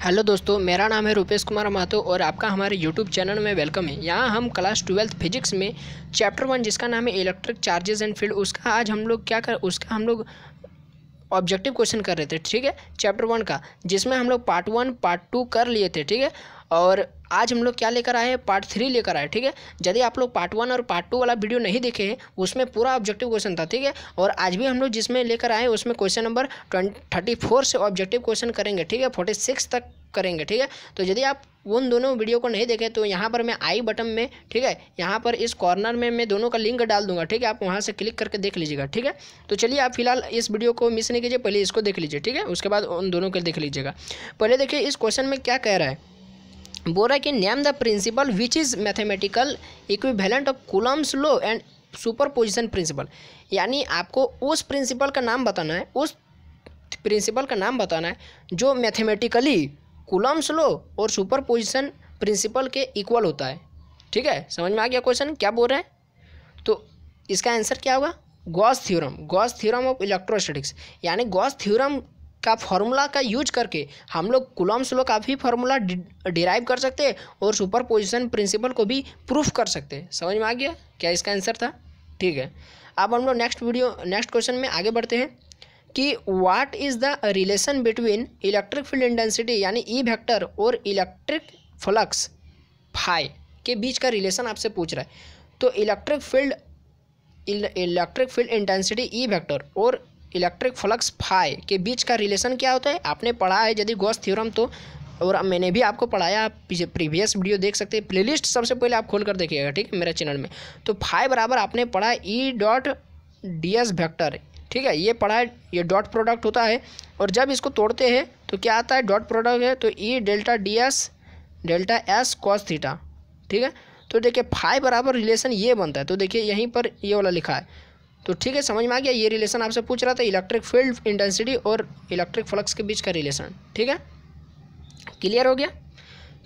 Hello दोस्तों, मेरा नाम है रुपेश कुमार महतो और आपका हमारे यूट्यूब चैनल में वेलकम है। यहाँ हम क्लास 12 फिजिक्स में चैप्टर 1 जिसका नाम है इलेक्ट्रिक चार्जेस एंड फील्ड, उसका आज हम लोग उसका हम लोग ऑब्जेक्टिव क्वेश्चन कर रहे थे। ठीक है, चैप्टर 1 का, जिसमें हम लोग पार्ट 1 पार्ट 2 कर लिए थे। ठीक है, और आज हम लोग क्या लेकर आए हैं, पार्ट 3 लेकर आए। ठीक है, यदि आप लोग पार्ट 1 और पार्ट 2 वाला वीडियो नहीं देखे हैं, उसमें पूरा ऑब्जेक्टिव क्वेश्चन था। ठीक है, और आज भी हम लोग जिसमें लेकर आए उसमें क्वेश्चन नंबर 34 से ऑब्जेक्टिव क्वेश्चन करेंगे। ठीक है, 46 तक करेंगे। ठीक है, तो यदि आप उन दोनों वीडियो को नहीं देखें तो यहाँ पर मैं आई बटन में, ठीक है, यहाँ पर इस कॉर्नर में मैं दोनों का लिंक डाल दूंगा। ठीक है, आप वहाँ से क्लिक करके देख लीजिएगा। ठीक है, तो चलिए आप फिलहाल इस वीडियो को मिस नहीं कीजिए, पहले इसको देख लीजिए। ठीक है, उसके बाद उन दोनों को देख लीजिएगा। पहले देखिए इस क्वेश्चन में क्या कह रहा है, बोल रहा है कि name the principal which is mathematical equivalent of Coulomb's law and superposition principle. यानी आपको उस प्रिंसिपल का नाम बताना है, उस प्रिंसिपल का नाम बताना है जो मैथमेटिकली कूलम्स लॉ और सुपरपोजिशन प्रिंसिपल के इक्वल होता है। ठीक है, समझ में आ गया क्वेश्चन क्या बोल रहा है? तो इसका आंसर क्या होगा, Gauss theorem, Gauss theorem of electrostatics. यानी गॉस थ्योरम का फॉर्मूला का यूज करके हम लोग कूलम्स लॉ का भी फॉर्मूला डिराइव कर सकते हैं और सुपरपोजिशन प्रिंसिपल को भी प्रूफ कर सकते हैं। समझ में आ गया क्या इसका आंसर था? ठीक है, अब हम लोग नेक्स्ट क्वेश्चन में आगे बढ़ते हैं कि what is the relation between electric field intensity यानी ई वेक्टर और इलेक्ट्रिक फ्लक्स फाई के बीच का रिलेशन आपसे पूछ रहा है। तो electric field intensity E vector और इलेक्ट्रिक फ्लक्स फाई के बीच का रिलेशन क्या होता है, आपने पढ़ा है यदि गॉस थ्योरम तो, और मैंने भी आपको पढ़ाया, आप प्रीवियस वीडियो देख सकते हैं, प्लेलिस्ट सबसे पहले आप खोल कर देखिएगा। ठीक है, मेरे चैनल में। तो फाई बराबर आपने पढ़ा E dot D S vector. ठीक है, ये पढ़ा है, ये डॉट प्रोडक्ट होता है और जब इसको तोड़ते हैं तो क्या आता है, डॉट प्रोडक्ट है तो ई delta D S delta S cos theta. ठीक है, तो देखिए फाई बराबर रिलेशन ये बनता है, तो देखिए यहीं पर ये वाला लिखा है। तो ठीक है, समझ में आ गया, ये रिलेशन आपसे पूछ रहा था इलेक्ट्रिक फील्ड इंटेंसिटी और इलेक्ट्रिक फ्लक्स के बीच का रिलेशन। ठीक है, क्लियर हो गया।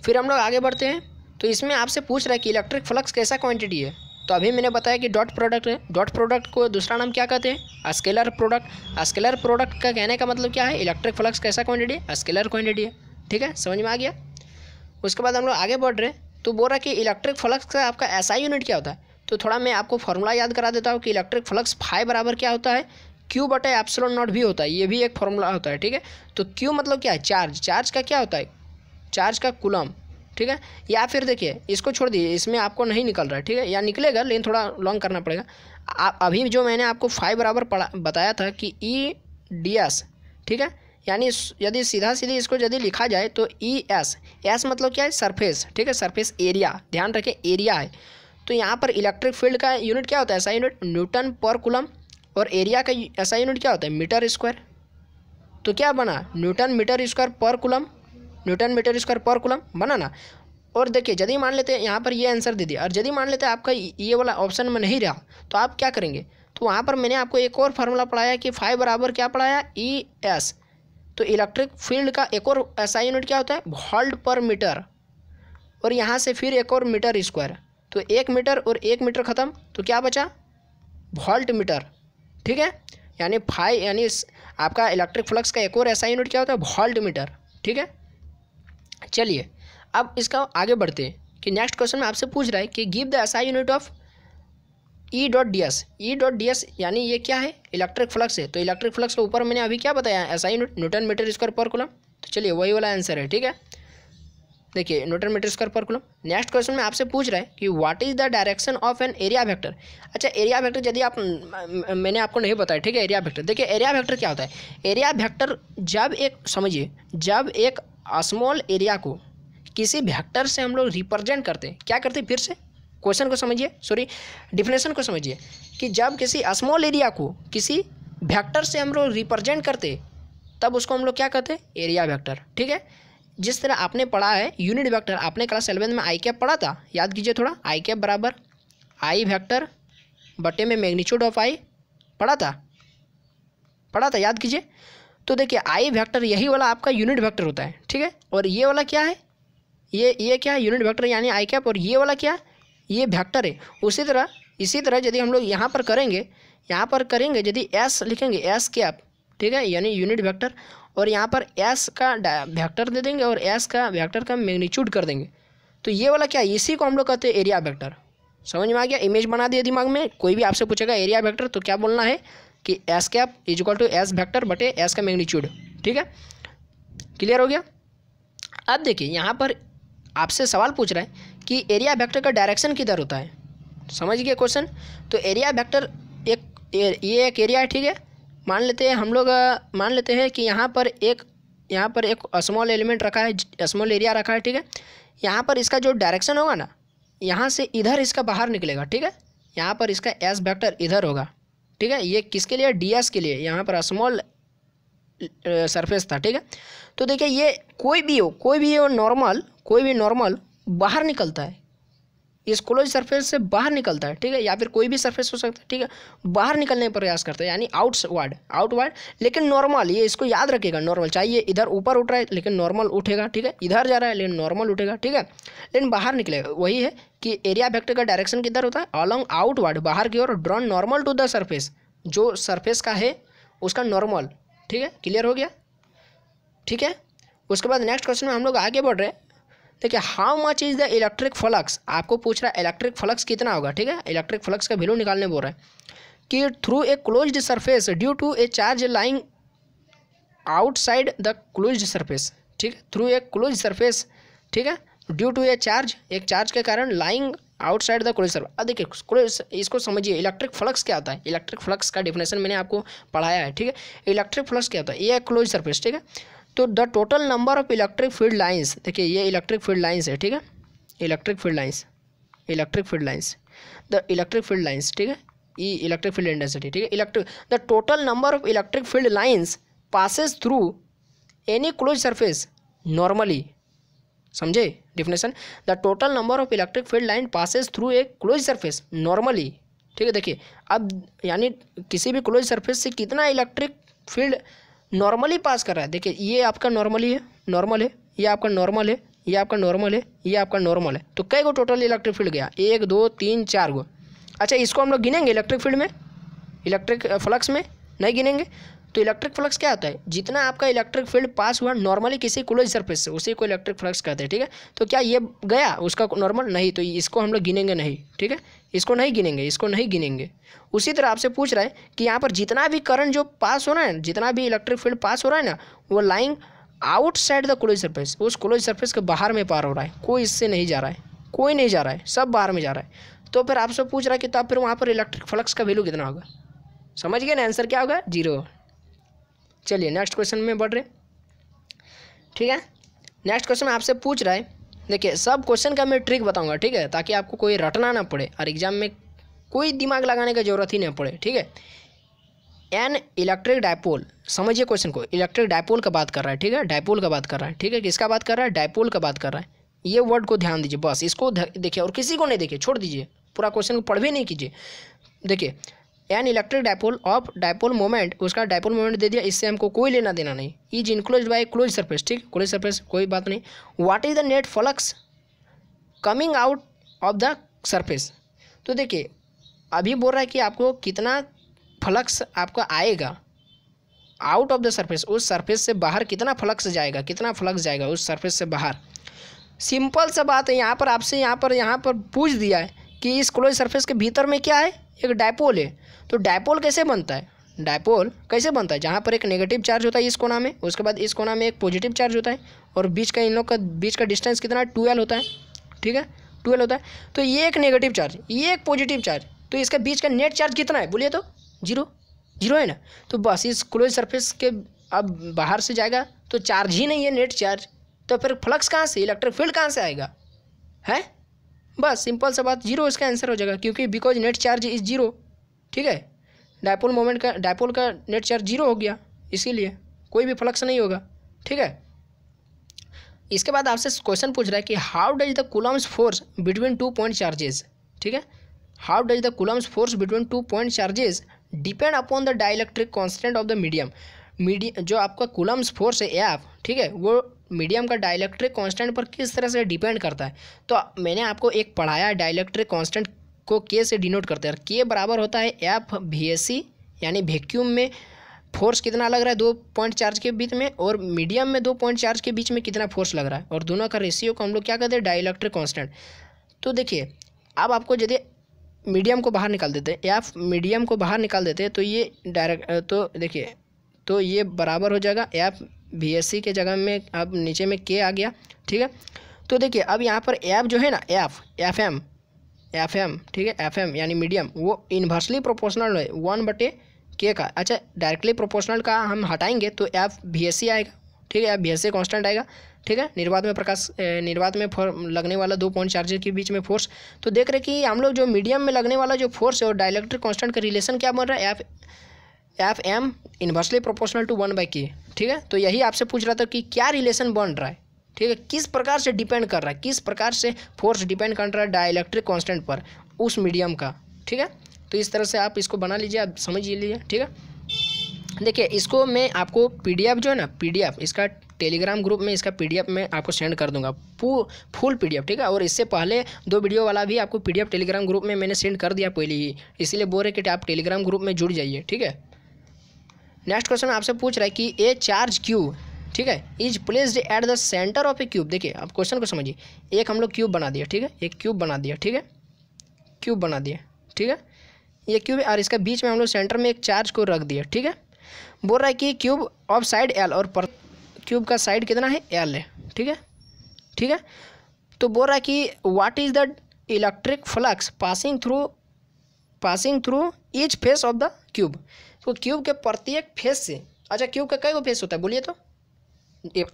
फिर हम लोग आगे बढ़ते हैं, तो इसमें आपसे पूछ रहा है कि इलेक्ट्रिक फ्लक्स कैसा क्वांटिटी है। तो अभी मैंने बताया कि डॉट प्रोडक्ट है, डॉट प्रोडक्ट को दूसरा नाम क्या कहते हैं, स्केलर प्रोडक्ट। स्केलर प्रोडक्ट का कहने का मतलब क्या है, इलेक्ट्रिक फ्लक्स कैसा क्वांटिटी है, स्केलर क्वांटिटी है। ठीक है, समझ में आ गया। उसके बाद हम लोग आगे बढ़ रहे हैं, तो बोल रहा है कि इलेक्ट्रिक फ्लक्स का आपका एसआई यूनिट क्या होता है। तो थोड़ा मैं आपको फॉर्मूला याद करा देता हूँ कि इलेक्ट्रिक फ्लक्स फाई बराबर क्या होता है, क्यू बटा एप्सिलॉन नॉट भी होता है, ये भी एक फॉर्मूला होता है। ठीक है, तो क्यू मतलब क्या है, चार्ज, चार्ज का क्या होता है, चार्ज का कूलम। ठीक है, या फिर देखिए इसको छोड़ दीजिए, इसमें आपको नहीं निकल रहा है। ठीक है, या निकलेगा लेकिन थोड़ा लॉन्ग करना पड़ेगा। अभी जो मैंने आपको फाई बराबर बताया था कि ई डी एस, ठीक है, यानी यदि सीधा सीधी इसको यदि लिखा जाए तो ई एस, एस मतलब क्या है, सरफेस। ठीक है, सरफेस एरिया, ध्यान रखें एरिया है। तो यहाँ पर इलेक्ट्रिक फील्ड का यूनिट क्या होता है, ऐसा यूनिट न्यूटन पर कूलम, और एरिया का ऐसा यूनिट क्या होता है, मीटर स्क्वायर। तो क्या बना, Newton metre square per coulomb, Newton metre square per coulomb बना ना। और देखिए यदि मान लेते हैं यहाँ पर ये आंसर दे दिया, और यदि मान लेते हैं आपका ये वाला ऑप्शन में नहीं रहा, तो आप क्या करेंगे, तो वहाँ पर मैंने आपको एक और फार्मूला पढ़ाया कि फाई बराबर क्या पढ़ाया, ई एस। तो इलेक्ट्रिक फील्ड का एक और ऐसा यूनिट क्या होता है, वोल्ट पर मीटर, और यहाँ से फिर एक और मीटर स्क्वायर। तो 1 मीटर और 1 मीटर ख़त्म, तो क्या बचा, वोल्ट मीटर। ठीक है, यानी फाई यानी आपका इलेक्ट्रिक फ्लक्स का एक और ऐसा यूनिट क्या होता है, वोल्ट मीटर। ठीक है, चलिए अब इसका आगे बढ़ते हैं कि नेक्स्ट क्वेश्चन में आपसे पूछ रहा है कि give the SI unit of E dot D S. E dot D S यानी ये क्या है, इलेक्ट्रिक फ्लक्स है। तो इलेक्ट्रिक फ्लक्स के ऊपर मैंने अभी क्या बताया, SI unit newton metre square per coulomb. तो चलिए वही वाला आंसर है। ठीक है, देखिए newton metre square per coulomb. Next question में आपसे पूछ रहा है कि what is the direction of an area vector. अच्छा, एरिया वेक्टर यदि आप मैंने आपको नहीं बताया। ठीक है, एरिया वेक्टर देखिए, एरिया वेक्टर क्या होता है, एरिया वेक्टर जब एक, समझिए, जब एक स्मॉल एरिया को किसी वेक्टर से हम लोग रिप्रेजेंट करते हैं, क्या करते हैं, फिर से क्वेश्चन को समझिए, सॉरी डिफिनेशन को समझिए, कि जब किसी स्मॉल एरिया को किसी वेक्टर से हम लोग रिप्रेजेंट करते तब उसको हम लोग क्या कहते हैं, एरिया वेक्टर। ठीक है, जिस तरह आपने पढ़ा है यूनिट वेक्टर, आपने क्लास 11 में आई कैप पढ़ा था, याद कीजिए थोड़ा, आई कैप बराबर आई वेक्टर बटे में मैग्नीट्यूड ऑफ आई, पढ़ा था, याद कीजिए। तो देखिए आई वेक्टर यही वाला आपका यूनिट वेक्टर होता है। ठीक है, और ये वाला क्या है, ये क्या है, यूनिट वेक्टर यानी आई कैप, और ये वाला क्या है, ये वेक्टर है। इसी तरह यदि हम लोग यहाँ पर करेंगे यदि एस लिखेंगे, एस कैप, ठीक है, यानी यूनिट वेक्टर, और यहाँ पर एस का वेक्टर दे देंगे और एस का वेक्टर का मैग्नीट्यूड कर देंगे। तो ये वाला क्या है, इसी को हम लोग कहते हैं एरिया वेक्टर। समझ में आ गया, इमेज बना दिया दिमाग में। कोई भी आपसे पूछेगा एरिया वेक्टर तो क्या बोलना है कि S cap is equal to S vector बटे एस का मैग्नीट्यूड। ठीक है, क्लियर हो गया। अब देखिए यहाँ पर आपसे सवाल पूछ रहा है कि एरिया वेक्टर का डायरेक्शन किधर होता है। समझ गए क्वेश्चन। तो एरिया वेक्टर ये एक एरिया है, ठीक है। मान लेते हैं हम लोग, मान लेते हैं कि यहाँ पर एक स्मॉल एलिमेंट रखा है, स्मॉल एरिया रखा है, ठीक है। यहाँ पर इसका जो डायरेक्शन होगा ना, यहाँ से इधर इसका बाहर निकलेगा, ठीक है। यहाँ पर इसका एस वेक्टर इधर होगा, ठीक है। ये किसके लिए, डीएस के लिए। यहाँ पर स्मॉल सरफेस था, ठीक है। तो देखिए ये कोई भी हो नॉर्मल, कोई भी नॉर्मल बाहर निकलता है, इस क्लोज सरफेस से बाहर निकलता है, ठीक है। या फिर कोई भी सरफेस हो सकता है, ठीक है, बाहर निकलने का प्रयास करता है, यानी आउटवर्ड। लेकिन नॉर्मल, ये इसको याद रखिएगा, नॉर्मल चाहिए इधर ऊपर उठ रहा है लेकिन नॉर्मल उठेगा, ठीक है। इधर जा रहा है लेकिन नॉर्मल उठेगा, ठीक है, लेकिन बाहर निकलेगा। वही है कि एरिया वेक्टर का डायरेक्शन किधर होता है, अलोंग आउटवर्ड, बाहर की ओर, drawn normal to the surface, जो सरफेस का है उसका नॉर्मल। ठीक है, क्लियर हो गया, ठीक है। उसके बाद नेक्स्ट क्वेश्चन में हम लोग आगे बढ़ रहे हैं। देखिए how much is the electric flux, आपको पूछ रहा है इलेक्ट्रिक फ्लक्स कितना होगा, ठीक है। इलेक्ट्रिक फ्लक्स का वैल्यू निकालने बोल रहा है कि through a closed surface due to a charge lying outside the closed surface, ठीक है। थ्रू ए क्लोज सरफेस, ठीक है, ड्यू टू ए चार्ज, एक चार्ज के कारण lying outside the close surface. अब देखिए क्लोज, इसको समझिए, इलेक्ट्रिक फ्लक्स क्या होता है। इलेक्ट्रिक फ्लक्स का डेफिनेशन मैंने आपको पढ़ाया है, ठीक है। इलेक्ट्रिक फ्लक्स क्या होता है, ये क्लोज सरफेस, ठीक है। तो the total number of electric field lines, देखिए ये इलेक्ट्रिक फील्ड लाइंस है, ठीक है। Electric field lines, the electric field lines, ठीक है। ई इलेक्ट्रिक फील्ड इंटेंसिटी, ठीक है। The total number of electric field lines passes through any close surface normally, समझे definition. The total number of electric field line passes through a close surface normally, ठीक है। देखिए अब यानी किसी भी क्लोज सरफेस से कितना इलेक्ट्रिक फील्ड नॉर्मली पास कर रहा है। देखिए ये आपका नॉर्मली है, नॉर्मल है, ये आपका नॉर्मल है, ये आपका नॉर्मल है, ये आपका नॉर्मल है। तो कई गो टोटल इलेक्ट्रिक फील्ड गया, 1 2 3 4 गो। अच्छा इसको हम लोग गिनेंगे इलेक्ट्रिक फील्ड में, इलेक्ट्रिक फ्लक्स में नहीं गिनेंगे। तो इलेक्ट्रिक फ्लक्स क्या होता है, जितना आपका इलेक्ट्रिक फील्ड पास हुआ नॉर्मली किसी क्लोज सरफेस से, उसी को इलेक्ट्रिक फ्लक्स कहते हैं, ठीक है। तो क्या ये गया उसका नॉर्मल, नहीं, तो इसको हम लोग गिनेंगे नहीं, ठीक है। इसको नहीं गिनेंगे, इसको नहीं गिनेंगे। उसी तरह आपसे पूछ रहा है कि यहाँ पर जितना भी करंट जो पास हो रहा है, जितना भी इलेक्ट्रिक फील्ड पास हो रहा है ना, वो lying outside the close surface, उस क्लोज सरफेस के बाहर में पार हो रहा है। कोई इससे नहीं जा रहा है, कोई नहीं जा रहा है, सब बाहर में जा रहा है। तो फिर आपसे पूछ रहा है कि तब फिर वहाँ पर इलेक्ट्रिक फ्लक्स का वैल्यू कितना होगा। समझ गए ना, आंसर क्या होगा, 0। चलिए नेक्स्ट क्वेश्चन में बढ़ रहे, ठीक है। नेक्स्ट क्वेश्चन में आपसे पूछ रहा है, देखिए सब क्वेश्चन का मैं ट्रिक बताऊंगा, ठीक है, ताकि आपको कोई रटना ना पड़े और एग्जाम में कोई दिमाग लगाने की जरूरत ही नहीं पड़े, ठीक है। एन इलेक्ट्रिक डायपोल, समझिए क्वेश्चन को, इलेक्ट्रिक डायपोल का बात कर रहा है, ठीक है, डायपोल का बात कर रहा है, ठीक है। किसका बात कर रहा है, डायपोल का बात कर रहा है। ये वर्ड को ध्यान दीजिए, बस इसको देखिए और किसी को नहीं देखिए, छोड़ दीजिए, पूरा क्वेश्चन को पढ़ भी नहीं कीजिए। देखिए an electric dipole of dipole moment, उसका डायपोल मोमेंट दे दिया, इससे हमको कोई लेना देना नहीं। Is enclosed bye close surface, ठीक, क्लोज सरफेस कोई बात नहीं। What is the net flux coming out of the surface. तो देखिए अभी बोल रहा है कि आपको कितना फ्लक्स आपका आएगा आउट ऑफ द सरफेस, उस सरफेस से बाहर कितना फ्लक्स जाएगा, कितना फ्लक्स जाएगा उस सरफेस से बाहर। सिंपल सा बात है, यहाँ पर आपसे यहाँ पर पूछ दिया है कि इस क्लोज सरफेस के भीतर में क्या है, एक डायपोल है। तो डायपोल कैसे बनता है, डायपोल कैसे बनता है, जहाँ पर एक नेगेटिव चार्ज होता है इस कोना में, उसके बाद इस कोना में एक पॉजिटिव चार्ज होता है, और बीच का इन लोग का बीच का डिस्टेंस कितना 12 होता है, ठीक है, 12 होता है। तो ये एक नेगेटिव चार्ज, ये एक पॉजिटिव चार्ज, तो इसका बीच का नेट चार्ज कितना है बोलिए तो, 0 है ना। तो बस इस क्लोज सरफेस के अब बाहर से जाएगा तो चार्ज ही नहीं है, नेट चार्ज, तो फिर फ्लक्स कहाँ से, इलेक्ट्रिक फील्ड कहाँ से आएगा, है। बस सिंपल सा बात, 0 इसका आंसर हो जाएगा, क्योंकि बिकॉज नेट चार्ज इज 0, ठीक है। डायपोल मोमेंट का, डायपोल का नेट चार्ज 0 हो गया, इसीलिए कोई भी फ्लक्स नहीं होगा, ठीक है। इसके बाद आपसे क्वेश्चन पूछ रहा है कि how does the Coulomb's force between 2 point charges, ठीक है। How does the Coulomb's force between 2 point charges depend upon the dielectric constant of the medium. जो आपका कूलम्स फोर्स है एफ, ठीक है, वो मीडियम का डाइलेक्ट्रिक कांस्टेंट पर किस तरह से डिपेंड करता है। तो मैंने आपको एक पढ़ाया, डाइलेक्ट्रिक कांस्टेंट को के से डिनोट करते हैं। के बराबर होता है एफ वी एस सी, यानी वैक्यूम में फोर्स कितना लग रहा है 2 पॉइंट चार्ज के बीच में, और मीडियम में 2 पॉइंट चार्ज के बीच में कितना फोर्स लग रहा है, और दोनों का रेशियो को हम लोग क्या कहते हैं, डाइलेक्ट्रिक कांस्टेंट। तो देखिए अब आपको यदि मीडियम को बाहर निकाल देते हैं, या मीडियम को बाहर निकाल देते हैं, तो ये डायरेक्ट, तो देखिए तो ये बराबर हो जाएगा एफ VSC के जगह में अब नीचे में के आ गया, ठीक है। तो देखिए अब यहाँ पर एफ जो है ना, एफ एम ठीक है, एफ एम यानी मीडियम, वो इन्वर्सली प्रोपोर्शनल है 1/k का। अच्छा डायरेक्टली प्रोपोर्शनल का हम हटाएंगे तो एफ VSC आएगा, ठीक है, एफ VSC कांस्टेंट आएगा, ठीक है। निर्वात में लगने वाला 2 पॉइंट चार्जेस के बीच में फोर्स। तो देख रहे कि हम लोग जो मीडियम में लगने वाला जो फोर्स है और डाइलेक्ट्रिक कांस्टेंट का रिलेशन क्या बन रहा है, F M inversely proportional to 1/k, ठीक है। तो यही आपसे पूछ रहा था कि क्या रिलेशन बन रहा है, ठीक है, किस प्रकार से डिपेंड कर रहा है, किस प्रकार से फोर्स डिपेंड कर रहा है डाइलेक्ट्रिक कांस्टेंट पर उस मीडियम का, ठीक है। तो इस तरह से आप इसको बना लीजिए, आप समझ लीजिए, ठीक है। देखिए इसको मैं आपको PDF जो है ना, PDF इसका टेलीग्राम ग्रुप में इसका PDF में आपको सेंड कर दूंगा, फुल PDF, ठीक है। और इससे पहले 2 वीडियो वाला भी आपको PDF टेलीग्राम ग्रुप में मैंने सेंड कर दिया पहले ही, इसीलिए बोल रहे कि आप टेलीग्राम ग्रुप में जुड़ जाइए, ठीक है। नेक्स्ट क्वेश्चन आपसे पूछ रहा है कि ए चार्ज क्यूब, ठीक है, is placed at the centre of A cube. देखिए आप क्वेश्चन को समझिए, एक हम लोग क्यूब बना दिया, ठीक है, एक क्यूब बना दिया, ठीक है, क्यूब बना दिया, ठीक है, ये क्यूब, और इसका बीच में हम लोग सेंटर में एक चार्ज को रख दिया, ठीक है। बोल रहा है कि क्यूब ऑफ साइड L, और पर क्यूब का साइड कितना है L है, ठीक है, ठीक है। तो बोल रहा है कि what is the electric flux passing through each face of the cube. तो क्यूब के प्रत्येक फेस से, अच्छा क्यूब का कई गो फेस होता है बोलिए तो,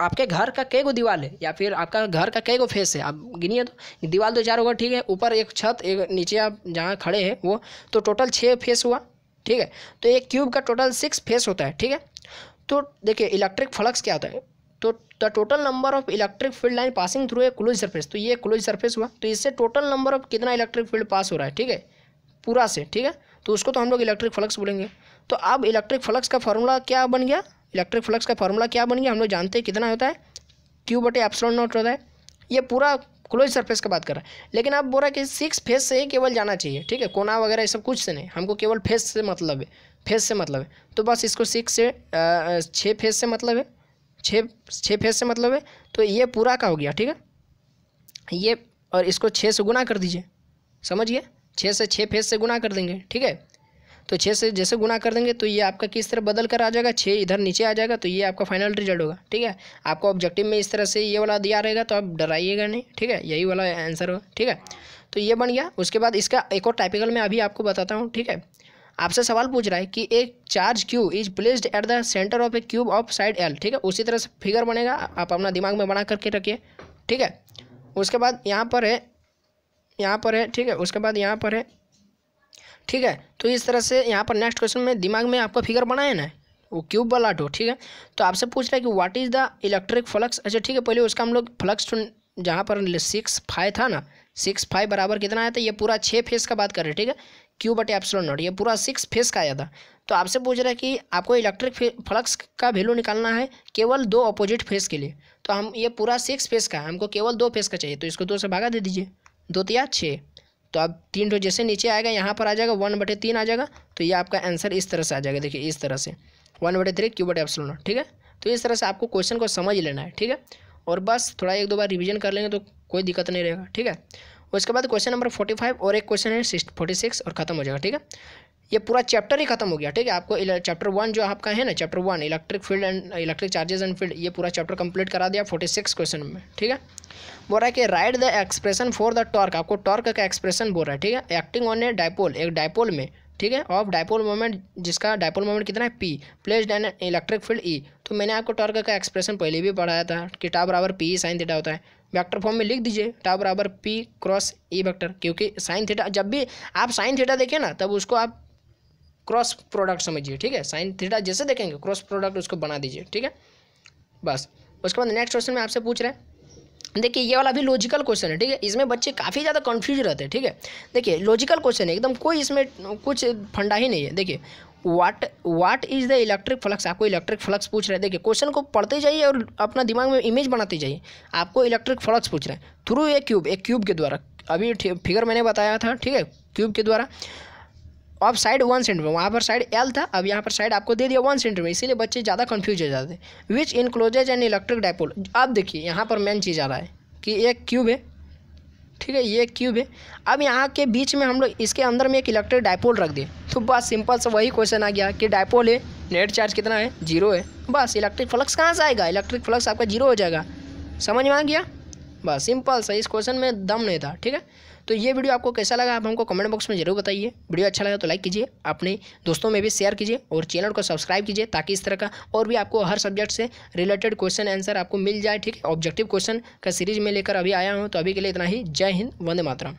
आपके घर का कई गो दीवार है, या फिर आपका घर का कई गो फेस है, आप गिनिए तो दीवार 2 4 होगा, ठीक है, ऊपर एक छत, एक नीचे आप जहाँ खड़े हैं वो, तो टोटल 6 फेस हुआ, ठीक है। तो एक क्यूब का टोटल 6 फेस होता है, ठीक है। तो देखिए इलेक्ट्रिक फ्लक्स क्या होता है, तो the total number of electric field line passing through a close surface, तो ये क्लोज सरफेस हुआ, तो इससे टोटल नंबर ऑफ कितना इलेक्ट्रिक फील्ड पास हो रहा है, ठीक है, पूरा से, ठीक है। तो उसको तो हम लोग इलेक्ट्रिक फ्लक्स बोलेंगे। तो अब इलेक्ट्रिक फ्लक्स का फॉर्मूला क्या बन गया, इलेक्ट्रिक फ्लक्स का फॉर्मूला क्या बन गया, हम लोग जानते हैं कितना होता है, Q/ε0 होता है। ये पूरा क्लोज सरफेस का बात कर रहा है, लेकिन अब बोल रहा है कि 6 फेस से ही केवल जाना चाहिए, ठीक है, कोना वगैरह ये सब कुछ से नहीं, हमको केवल फेस से मतलब है, फेस से मतलब है। तो बस इसको 6 फेस से मतलब है, 6 फेस से मतलब है, तो ये पूरा का हो गया, ठीक है, ये, और इसको 6 से गुना कर दीजिए, समझिए, 6 से 6 फेस से गुना कर देंगे, ठीक है। तो 6 से जैसे गुना कर देंगे तो ये आपका किस तरह बदल कर आ जाएगा, 6 इधर नीचे आ जाएगा, तो ये आपका फाइनल रिजल्ट होगा, ठीक है। आपको ऑब्जेक्टिव में इस तरह से ये वाला दिया रहेगा तो आप डराइएगा नहीं, ठीक है, यही वाला आंसर होगा, ठीक है। तो ये बन गया। उसके बाद इसका एक और टाइपिकल मैं अभी आपको बताता हूँ, ठीक है। आपसे सवाल पूछ रहा है कि एक charge Q is placed at the centre of A cube of side L, ठीक है, उसी तरह से फिगर बनेगा, आप अपना दिमाग में बना करके रखिए, ठीक है। उसके बाद यहाँ पर है, ठीक है, उसके बाद यहाँ पर है, ठीक है। तो इस तरह से यहाँ पर नेक्स्ट क्वेश्चन में दिमाग में आपका फिगर बनाए ना, वो क्यूब वाला तो, ठीक है। तो आपसे पूछ रहा है कि what is the electric flux. अच्छा ठीक है, पहले उसका हम लोग फ्लक्स जहाँ पर 6 था ना, 6 बराबर कितना आया था, ये पूरा 6 फेस का बात कर रहे हैं, ठीक है, Q/ε0, ये पूरा 6 फेस का आया था। तो आपसे पूछ रहा है कि आपको इलेक्ट्रिक फ्लक्स का वैल्यू निकालना है केवल 2 अपोजिट फेस के लिए। तो हम ये पूरा 6 फेस का है, हमको केवल 2 फेस का चाहिए, तो इसको 2 से भागा दे दीजिए, 2 या 6, तो अब 3 तो जैसे नीचे आएगा यहाँ पर आ जाएगा 1/3 आ जाएगा, तो ये आपका आंसर इस तरह से आ जाएगा, देखिए इस तरह से 1/3 Q/ε0, ठीक है। तो इस तरह से आपको क्वेश्चन को समझ लेना है, ठीक है, और बस थोड़ा 1-2 बार रिवीजन कर लेंगे तो कोई दिक्कत नहीं रहेगा, ठीक है। उसके बाद क्वेश्चन नंबर 45 और एक क्वेश्चन है 46 और खत्म हो जाएगा, ठीक है। ये पूरा चैप्टर ही खत्म हो गया, ठीक है। आपको चैप्टर 1 जो आपका है ना, chapter 1 electric field and electric charges and field, ये पूरा चैप्टर कंप्लीट करा दिया 46 क्वेश्चन में, ठीक है। बोल रहा है कि right the expression for the torque, आपको टॉर्क का एक्सप्रेशन बोल रहा है, ठीक है, एक्टिंग ऑन ए डायपोल, एक डायपोल में, ठीक है, ऑफ डायपोल मोमेंट, जिसका डायपोल मोमेंट कितना है P, placed an electric field E। तो मैंने आपको टॉर्क का एक्सप्रेशन पहले भी पढ़ाया था कि टाउ बराबर P sin थीटा होता है, वेक्टर फॉर्म में लिख दीजिए टाउ बराबर P क्रॉस E वेक्टर, क्योंकि साइन थीटा, जब भी आप साइन थीटा देखें ना तब उसको आप क्रॉस प्रोडक्ट समझिए, ठीक है, साइन थीटा जैसे देखेंगे क्रॉस प्रोडक्ट उसको बना दीजिए, ठीक है, बस। उसके बाद नेक्स्ट क्वेश्चन में आपसे पूछ रहे हैं, देखिए ये वाला भी लॉजिकल क्वेश्चन है, ठीक है, इसमें बच्चे काफ़ी ज़्यादा कंफ्यूज रहते हैं, ठीक है। देखिए लॉजिकल क्वेश्चन है एकदम, कोई इसमें कुछ फंडा ही नहीं है। देखिए what is the electric flux, आपको इलेक्ट्रिक फ्लक्स पूछ रहे हैं। देखिए क्वेश्चन को पढ़ते जाइए और अपना दिमाग में इमेज बनाते जाइए। आपको इलेक्ट्रिक फ्लक्स पूछ रहे हैं थ्रू एक क्यूब के द्वारा, अभी फिगर मैंने बताया था, ठीक है, क्यूब के द्वारा अब साइड 1 सेंटीमीटर, वहाँ पर साइड L था, अब यहाँ पर साइड आपको दे दिया 1 सेंटीमीटर, इसीलिए बच्चे ज़्यादा कंफ्यूज हो जाते हैं। विच इनक्लोजेज एन इलेक्ट्रिक डायपोल। अब देखिए यहाँ पर मेन चीज़ आ रहा है कि एक क्यूब है, ठीक है, ये क्यूब है। अब यहाँ के बीच में हम लोग इसके अंदर में एक इलेक्ट्रिक डायपोल रख दें, तो बस सिंपल सा वही क्वेश्चन आ गया कि डायपोल है, नेट चार्ज कितना है, 0 है, बस इलेक्ट्रिक फ्लक्स कहाँ से आएगा, इलेक्ट्रिक फ्लक्स आपका 0 हो जाएगा। समझ में आ गया, बस सिंपल सा, इस क्वेश्चन में दम नहीं था। ठीक है, तो ये वीडियो आपको कैसा लगा आप हमको कमेंट बॉक्स में जरूर बताइए। वीडियो अच्छा लगा तो लाइक कीजिए, अपने दोस्तों में भी शेयर कीजिए और चैनल को सब्सक्राइब कीजिए, ताकि इस तरह का और भी आपको हर सब्जेक्ट से रिलेटेड क्वेश्चन आंसर आपको मिल जाए। ठीक है, ऑब्जेक्टिव क्वेश्चन का सीरीज में लेकर अभी आया हूँ, तो अभी के लिए इतना ही। जय हिंद, वंदे मातरम।